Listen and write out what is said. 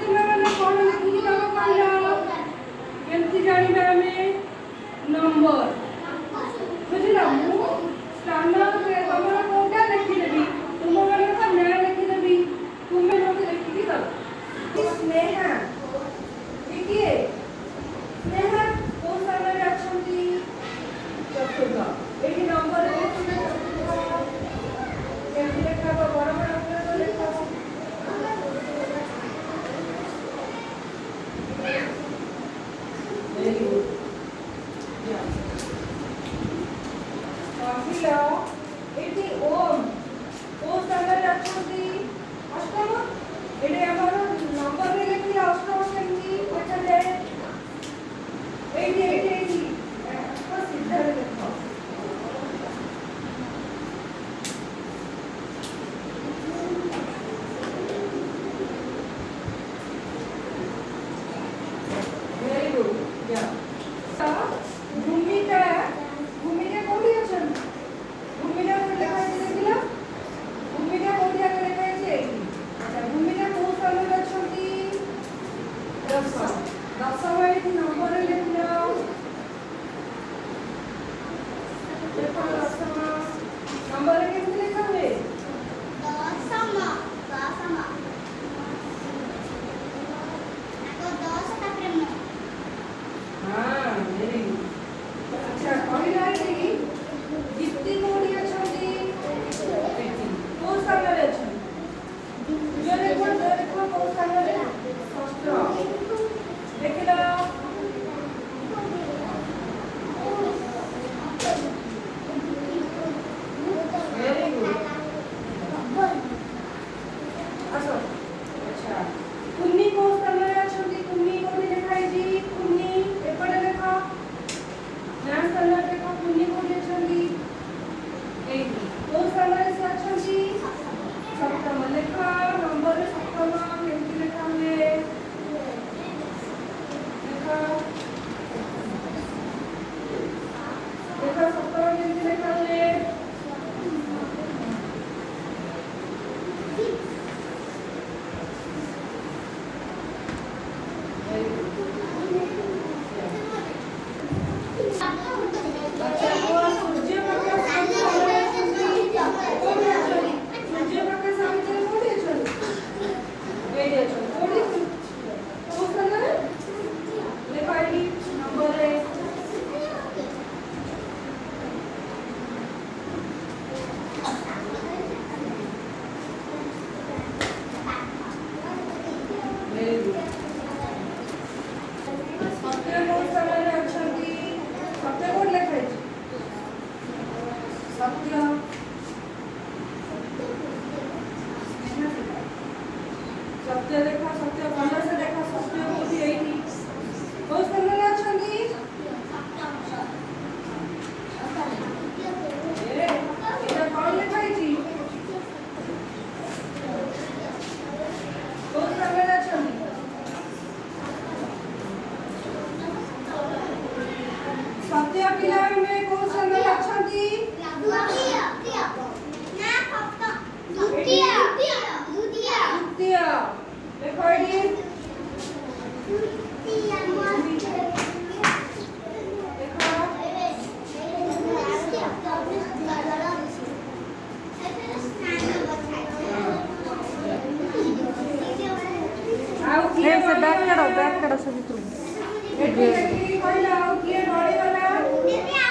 तुम्हें मैंने कौन लिखी तब कहला केमती जानिबा हमें नंबर बुझला मु स्थान के तमरा कोटा लिखि देबी तुम मैंने का नाम लिखि देबी तुम्हें लोग लिखि दब स्नेहा ठीक है स्नेहा कोन स्थान रे अछंती चतुर्थ एठी नंबर रे केमती लेखा बड़ बड़ अक्षर लेखा very good yeah କହିଲ ଏଠି ଓମ୍ ଓ ସ୍ଥାନରେ ଅଛନ୍ତି ଅଷ୍ଟମ ଏଠି ଆମର ନମ୍ବରରେ ଲେଖିଲେ ଅଷ୍ଟମ କେମିତି ଲେଖାଯାଏ ଏଇଠି ସିଧାରେ ଲେଖ very good yeah भूमिका भूमिका कोठी अछन भूमिका कोठी लेखा है देखिला भूमिका कोठी आगे लेखा है अच्छा भूमिका को स्थान रे अछंती 10 एठी नंबर रे लिखलो देखो 10 नंबर रे केमती लिखा हुए 10 हां वेरी गुड अच्छा कहला एठी दीप्ति कोठी अछंती एठी को स्थान रे अछंती जोरे को को स्थान रे षष्ठ देखिला वेरी गुड अच्छा कुन्नी को स्थान रे अछंती कुन्नी कोठी लिखाई जी कुन्नी एपटे देखो ना स्थान रे देखो कुन्नी कोठी अछंती एठी को स्थान रे से अछंती सप्तम लेखा नंबर सप्तम केमती लेखा हुए देखो देखो सप्तम केमती लेखा हुए अच्छा वो सूर्य प्रकाश सामने कोठी अछंती सूर्य प्रकाश सामने कोठी अछंती एठी अछंती कोठी को स्थान रे देखो एठी नंबर रे वेरी गुड सत्य को स्थान रे अछंती सत्य कोड लेखा है सत्य सत्य देखा सत्य भल से देखा सत्य कोठी एठी को स्थान रे अछंती ए एटा कोन लेखा है को स्थान रे अछंती सत्य पिला में को स्थान रे अछंती द्वितीय देखो एठी देखो आउ किए से बैक करो सब भीतर एठी एठी कहला आउ किए ढोली वाला आउ किए ढोली